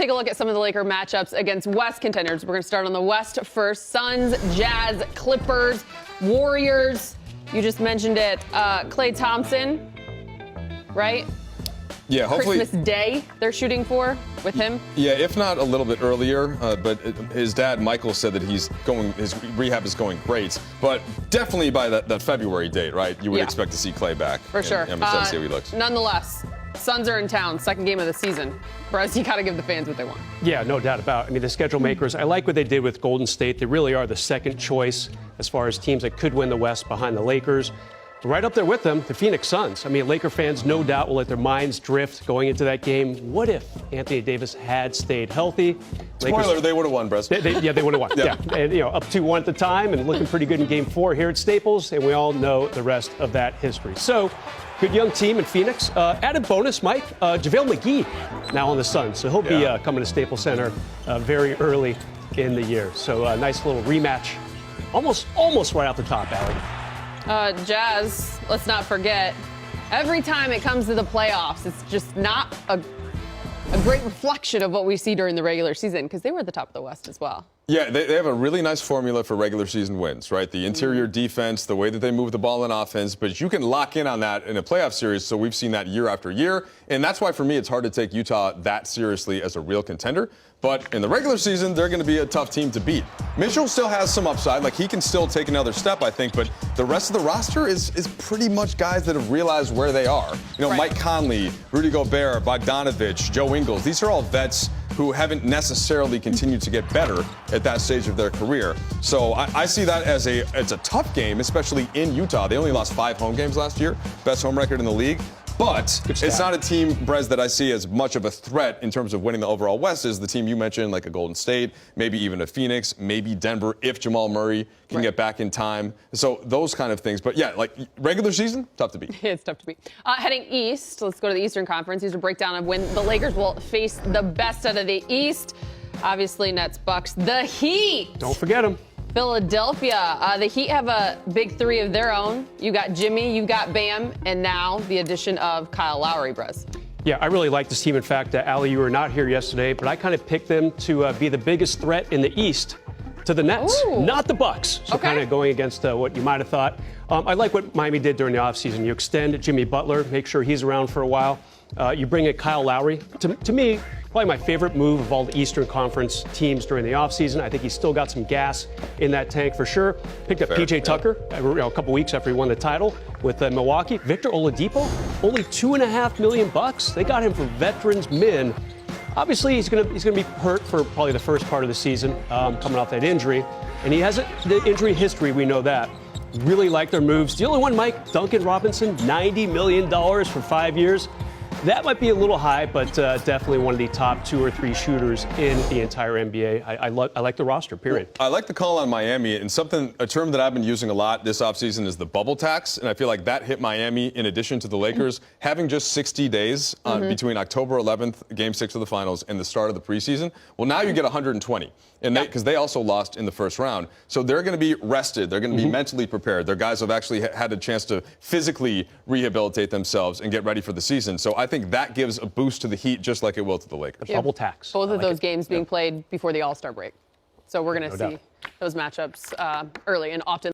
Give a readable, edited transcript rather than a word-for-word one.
take a look at some of the Laker matchups against West contenders. We're going to start on the West first. Suns, Jazz, Clippers, Warriors. You just mentioned it. Klay Thompson, right? Yeah, hopefully. Christmas Day they're shooting for with him. Yeah, if not a little bit earlier. But his dad, Michael, said that his rehab is going great. But definitely by that February date, right? You would expect to see Klay back. For sure. I'm excited to see how he looks. Nonetheless, Suns are in town, second game of the season. Bryce, you got to give the fans what they want. Yeah, no doubt about it. I mean, the schedule makers, I like what they did with Golden State. They really are the second choice as far as teams that could win the West behind the Lakers. Right up there with them, the Phoenix Suns. I mean, Laker fans no doubt will let their minds drift going into that game. What if Anthony Davis had stayed healthy? Spoiler, they would have won, Brett. They would have won. Yeah. And, up 2-1 at the time and looking pretty good in Game 4 here at Staples. And we all know the rest of that history. So, good young team in Phoenix. Added bonus, Mike, JaVale McGee now on the Suns. So he'll be coming to Staples Center very early in the year. So a nice little rematch. Almost right off the top, Allie. Jazz, let's not forget, every time it comes to the playoffs, it's just not a great reflection of what we see during the regular season because they were at the top of the West as well. Yeah, they have a really nice formula for regular season wins, right? The interior defense, the way that they move the ball in offense, but you can lock in on that in a playoff series, so we've seen that year after year, and that's why for me it's hard to take Utah that seriously as a real contender. But in the regular season, they're going to be a tough team to beat. Mitchell still has some upside, like he can still take another step, I think, but the rest of the roster is pretty much guys that have realized where they are. Right. Mike Conley, Rudy Gobert, Bogdanovich, Joe Ingles, these are all vets who haven't necessarily continued to get better at that stage of their career. So I see that as a tough game, especially in Utah. They only lost 5 home games last year, best home record in the league. But it's not a team, Brez, that I see as much of a threat in terms of winning the overall West as the team you mentioned, like a Golden State, maybe even a Phoenix, maybe Denver, if Jamal Murray can get back in time. So those kind of things. But yeah, like regular season, tough to beat. It's tough to beat. Heading east, let's go to the Eastern Conference. Here's a breakdown of when the Lakers will face the best out of the East. Obviously, Nets, Bucks, the Heat. Don't forget them. Philadelphia. The Heat have a big three of their own. You got Jimmy, you got Bam, and now the addition of Kyle Lowry, Brez. Yeah, I really like this team. In fact, Allie, you were not here yesterday, but I kind of picked them to be the biggest threat in the East to the Nets, not the Bucks. So kind of going against what you might have thought. I like what Miami did during the offseason. You extend Jimmy Butler, make sure he's around for a while. You bring in Kyle Lowry. To me, probably my favorite move of all the Eastern Conference teams during the offseason. I think he's still got some gas in that tank for sure. Picked up P.J. Tucker a couple weeks after he won the title with Milwaukee. Victor Oladipo, only $2.5 million. They got him for veterans min. Obviously, he's gonna be hurt for probably the first part of the season, coming off that injury, and he has the injury history. We know that. Really like their moves. The only one, Mike, Duncan Robinson, $90 million for 5 years. That might be a little high, but definitely one of the top 2 or 3 shooters in the entire NBA. I like the roster, period. I like the call on Miami, and a term that I've been using a lot this offseason is the bubble tax, and I feel like that hit Miami in addition to the Lakers. Having just 60 days between October 11th, Game 6 of the Finals, and the start of the preseason, well, now you get 120, and because they also lost in the first round. So they're going to be rested. They're going to be mentally prepared. Their guys have actually had a chance to physically rehabilitate themselves and get ready for the season. So I think that gives a boost to the Heat just like it will to the Lakers. Bubble tax. Both of those games being played before the All-Star break. So we're going to see those matchups early and often.